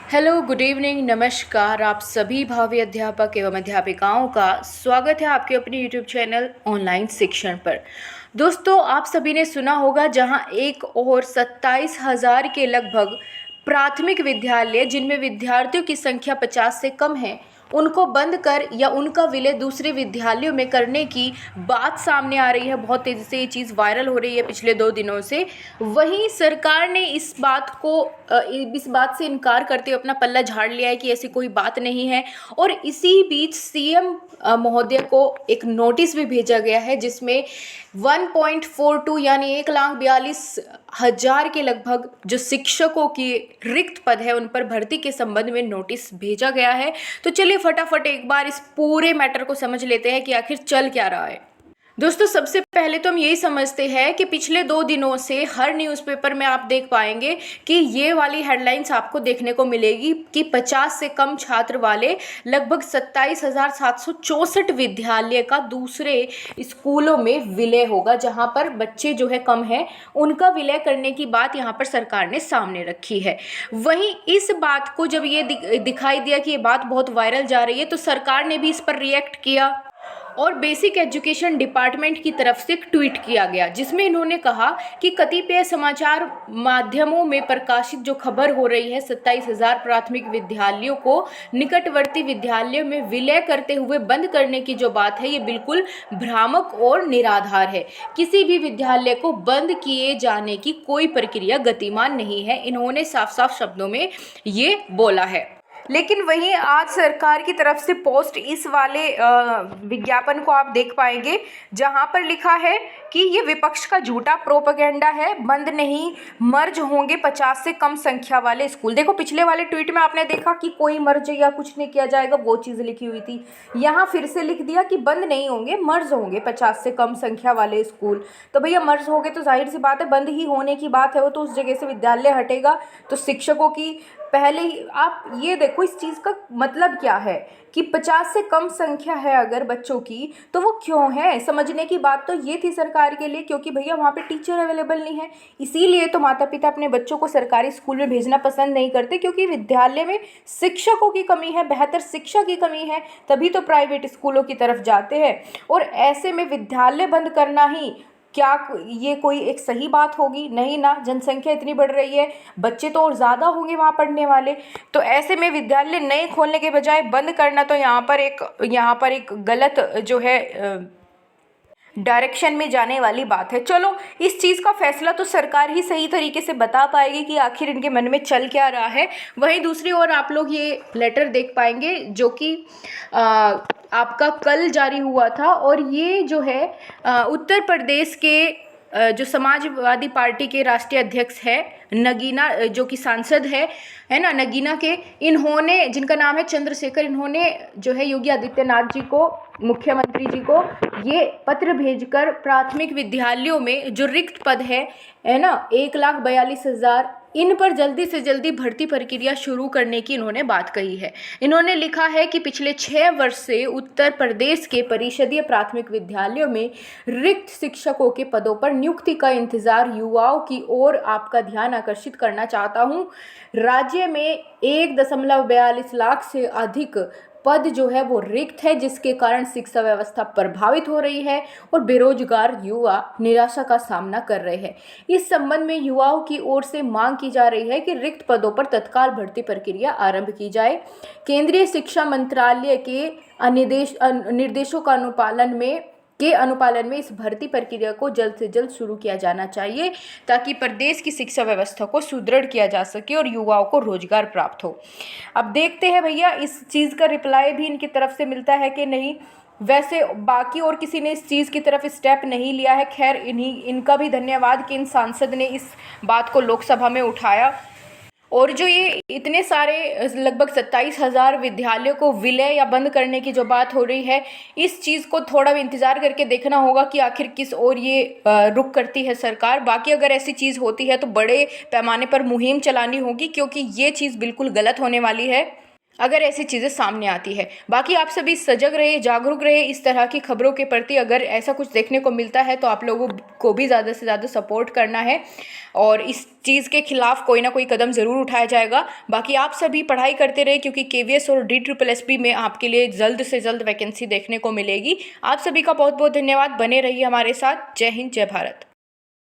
Hello, good evening, नमस्कार। आप सभी भावी अध्यापक एवं अध्यापिकाओं का स्वागत है आपके अपने यूट्यूब चैनल ऑनलाइन शिक्षण पर। दोस्तों, आप सभी ने सुना होगा जहां एक और 27,000 के लगभग प्राथमिक विद्यालय जिनमें विद्यार्थियों की संख्या 50 से कम है, उनको बंद कर या उनका विलय दूसरे विद्यालयों में करने की बात सामने आ रही है। बहुत तेज़ी से ये चीज़ वायरल हो रही है पिछले 2 दिनों से। वहीं सरकार ने इस बात से इनकार करते हुए अपना पल्ला झाड़ लिया है कि ऐसी कोई बात नहीं है। और इसी बीच सीएम महोदय को एक नोटिस भी भेजा गया है जिसमें 1.42 यानी 1,42,000 के लगभग जो शिक्षकों की रिक्त पद है उन पर भर्ती के संबंध में नोटिस भेजा गया है। तो चलिए फटाफट एक बार इस पूरे मैटर को समझ लेते हैं कि आखिर चल क्या रहा है। दोस्तों, सबसे पहले तो हम यही समझते हैं कि पिछले 2 दिनों से हर न्यूज़पेपर में आप देख पाएंगे कि ये वाली हेडलाइंस आपको देखने को मिलेगी कि 50 से कम छात्र वाले लगभग 27,764 विद्यालय का दूसरे स्कूलों में विलय होगा, जहां पर बच्चे जो है कम है उनका विलय करने की बात यहां पर सरकार ने सामने रखी है। वहीं इस बात को जब ये दिखाई दिया कि ये बात बहुत वायरल जा रही है तो सरकार ने भी इस पर रिएक्ट किया और बेसिक एजुकेशन डिपार्टमेंट की तरफ से एक ट्वीट किया गया जिसमें इन्होंने कहा कि कतिपय समाचार माध्यमों में प्रकाशित जो खबर हो रही है 27,000 प्राथमिक विद्यालयों को निकटवर्ती विद्यालयों में विलय करते हुए बंद करने की जो बात है ये बिल्कुल भ्रामक और निराधार है। किसी भी विद्यालय को बंद किए जाने की कोई प्रक्रिया गतिमान नहीं है, इन्होंने साफ साफ शब्दों में ये बोला है। लेकिन वहीं आज सरकार की तरफ से पोस्ट इस वाले विज्ञापन को आप देख पाएंगे जहां पर लिखा है कि ये विपक्ष का झूठा प्रोपेगेंडा है, बंद नहीं मर्ज होंगे 50 से कम संख्या वाले स्कूल। देखो, पिछले वाले ट्वीट में आपने देखा कि कोई मर्ज या कुछ नहीं किया जाएगा, वो चीज़ लिखी हुई थी। यहाँ फिर से लिख दिया कि बंद नहीं होंगे, मर्ज होंगे 50 से कम संख्या वाले स्कूल। तो भैया मर्ज हो गए तो जाहिर सी बात है बंद ही होने की बात है, वो तो उस जगह से विद्यालय हटेगा। तो शिक्षकों की पहले ही आप ये देखो इस चीज़ का मतलब क्या है कि 50 से कम संख्या है अगर बच्चों की तो वो क्यों है। समझने की बात तो ये थी सरकार के लिए, क्योंकि भैया वहाँ पे टीचर अवेलेबल नहीं है, इसीलिए तो माता पिता अपने बच्चों को सरकारी स्कूल में भेजना पसंद नहीं करते, क्योंकि विद्यालय में शिक्षकों की कमी है, बेहतर शिक्षा की कमी है, तभी तो प्राइवेट स्कूलों की तरफ जाते हैं। और ऐसे में विद्यालय बंद करना ही क्या ये कोई एक सही बात होगी? नहीं ना, जनसंख्या इतनी बढ़ रही है, बच्चे तो और ज़्यादा होंगे वहाँ पढ़ने वाले। तो ऐसे में विद्यालय नए खोलने के बजाय बंद करना तो यहाँ पर एक गलत जो है डायरेक्शन में जाने वाली बात है। चलो, इस चीज़ का फैसला तो सरकार ही सही तरीके से बता पाएगी कि आखिर इनके मन में चल क्या रहा है। वहीं दूसरी ओर आप लोग ये लेटर देख पाएंगे जो कि आपका कल जारी हुआ था, और ये जो है उत्तर प्रदेश के जो समाजवादी पार्टी के राष्ट्रीय अध्यक्ष है नगीना, जो कि सांसद है ना, नगीना के, इन्होंने, जिनका नाम है चंद्रशेखर, इन्होंने जो है योगी आदित्यनाथ जी को, मुख्यमंत्री जी को ये पत्र भेजकर प्राथमिक विद्यालयों में जो रिक्त पद है ना 1,42,000, इन पर जल्दी से जल्दी भर्ती प्रक्रिया शुरू करने की इन्होंने बात कही है। इन्होंने लिखा है कि पिछले 6 वर्ष से उत्तर प्रदेश के परिषदीय प्राथमिक विद्यालयों में रिक्त शिक्षकों के पदों पर नियुक्ति का इंतजार युवाओं की ओर आपका ध्यान आकर्षित करना चाहता हूं। राज्य में 1.42 लाख से अधिक पद जो है वो रिक्त है, जिसके कारण शिक्षा व्यवस्था प्रभावित हो रही है और बेरोजगार युवा निराशा का सामना कर रहे हैं। इस संबंध में युवाओं की ओर से मांग की जा रही है कि रिक्त पदों पर तत्काल भर्ती प्रक्रिया आरंभ की जाए। केंद्रीय शिक्षा मंत्रालय के निर्देशों का अनुपालन में इस भर्ती प्रक्रिया को जल्द से जल्द शुरू किया जाना चाहिए, ताकि प्रदेश की शिक्षा व्यवस्था को सुदृढ़ किया जा सके और युवाओं को रोजगार प्राप्त हो। अब देखते हैं भैया इस चीज़ का रिप्लाई भी इनकी तरफ से मिलता है कि नहीं। वैसे बाकी और किसी ने इस चीज़ की तरफ स्टेप नहीं लिया है। खैर, इनका भी धन्यवाद कि इन सांसद ने इस बात को लोकसभा में उठाया। और जो ये इतने सारे लगभग 27,000 विद्यालयों को विलय या बंद करने की जो बात हो रही है, इस चीज़ को थोड़ा भी इंतज़ार करके देखना होगा कि आखिर किस ओर ये रुख करती है सरकार। बाकी अगर ऐसी चीज़ होती है तो बड़े पैमाने पर मुहिम चलानी होगी, क्योंकि ये चीज़ बिल्कुल गलत होने वाली है। अगर ऐसी चीज़ें सामने आती है। बाकी आप सभी सजग रहे, जागरूक रहे इस तरह की खबरों के प्रति। अगर ऐसा कुछ देखने को मिलता है तो आप लोगों को भी ज़्यादा से ज़्यादा सपोर्ट करना है और इस चीज़ के खिलाफ कोई ना कोई कदम ज़रूर उठाया जाएगा। बाकी आप सभी पढ़ाई करते रहे, क्योंकि केवीएस और DSSB में आपके लिए जल्द से जल्द वैकेंसी देखने को मिलेगी। आप सभी का बहुत बहुत धन्यवाद। बने रहिए हमारे साथ। जय हिंद, जय भारत।